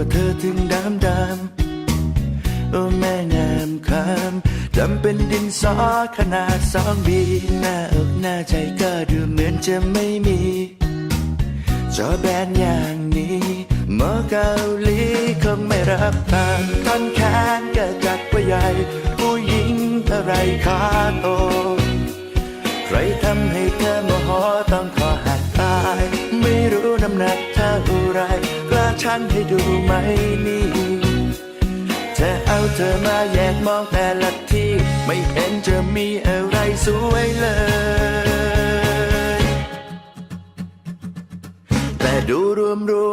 ว่าเธอถึงดำโอ้แม่งามคำดำเป็นดินสอขนาด2 บีหน้าอกหน้าใจก็ดูเหมือนจะไม่มีจอแบนอย่างนี้หมอเกาหลีคงไม่รับทางต้นแขนก็จัดว่าใหญ่ผู้หญิงอะไรขาโตใครทำให้เธอโมโหต้องขอหักตายไม่รู้น้ำหนักเท่าไรกล้าชั่งให้ดูไหมนี่จะเอาเธอมาแยกมองแต่ละที่ไม่เห็นจะมีอะไรสวยเลยแต่ดูร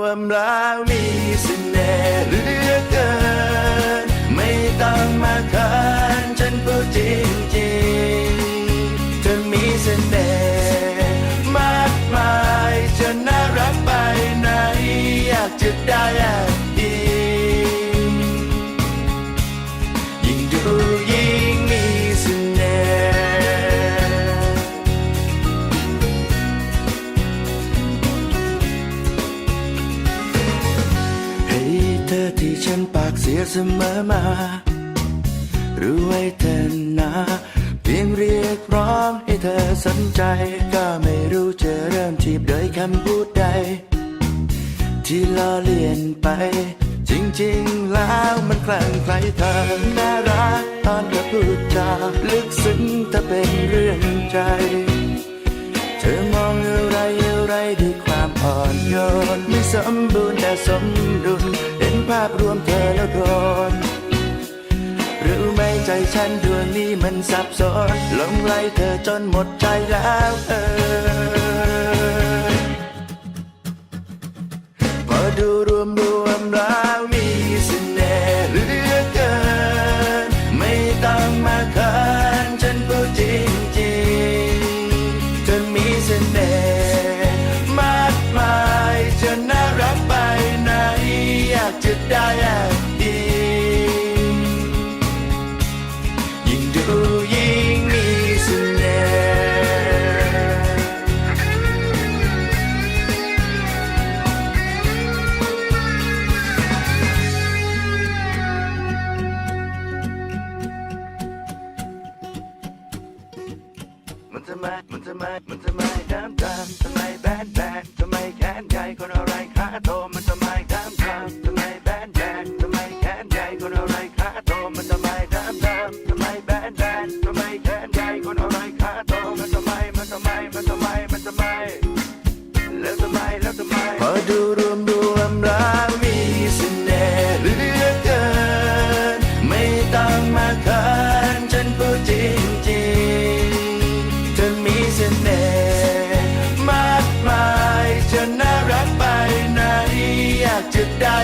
วมแล้วมีเสน่ห์เหลือเกินไม่ต้องมาเขินฉันพูดจริงๆเธอมีเสน่ห์มากมายจะน่ารักไปไหนอยากจะได้อีกยิ่งดูยิ่งมีเสน่ห์ให้เธอที่ฉันปากเสียเสมอมารู้ไว้เธอนะเพียงเรียกร้องให้เธอสนใจก็ไม่รู้จะเริ่มจีบโดยคำพูดใดที่ล้อเลียนไปจริงๆแล้วมันคลั่งไคล้เธอน่ารักตอนเธอพูดจาลึกซึ้งถ้าเป็นเรื่องใจเธอมองอะไรด้วยความอ่อนโยนไม่สมบูรณ์แต่สมดุลเห็นภาพรวมเธอแล้วโดนรู้ไหมใจฉันดวงนี้มันสับสนหลงไหลเธอจนหมดใจแล้วพอดูรวมแล้วมีเสน่ห์เหลือเกินไม่ต้องมาเขินฉันพูดจริงๆเธอมีเสน่ห์มากมายจะน่ารักไปไหนอยากจะได้อีกยิ่งดูยิ่งมีเสน่ห์มันทำไมดำทำไมแบนทำไมแขนใหญ่คนอะไรขาโตมันทำไมดำทำไมแบนทำไมแขนใหญ่คนอะไรขาโตมันทำไมดำทำไมแบนทำไมแขนใหญ่คนอะไรขาโตมันทำไมแล้วทำไมพอดูรวมแล้วมีเสน่ห์เหลือเกินไม่ต้องมาเขินฉันพูดจริงๆเธอมีเสน่ห์มากมายจะน่ารักไปไหนอยากจะได้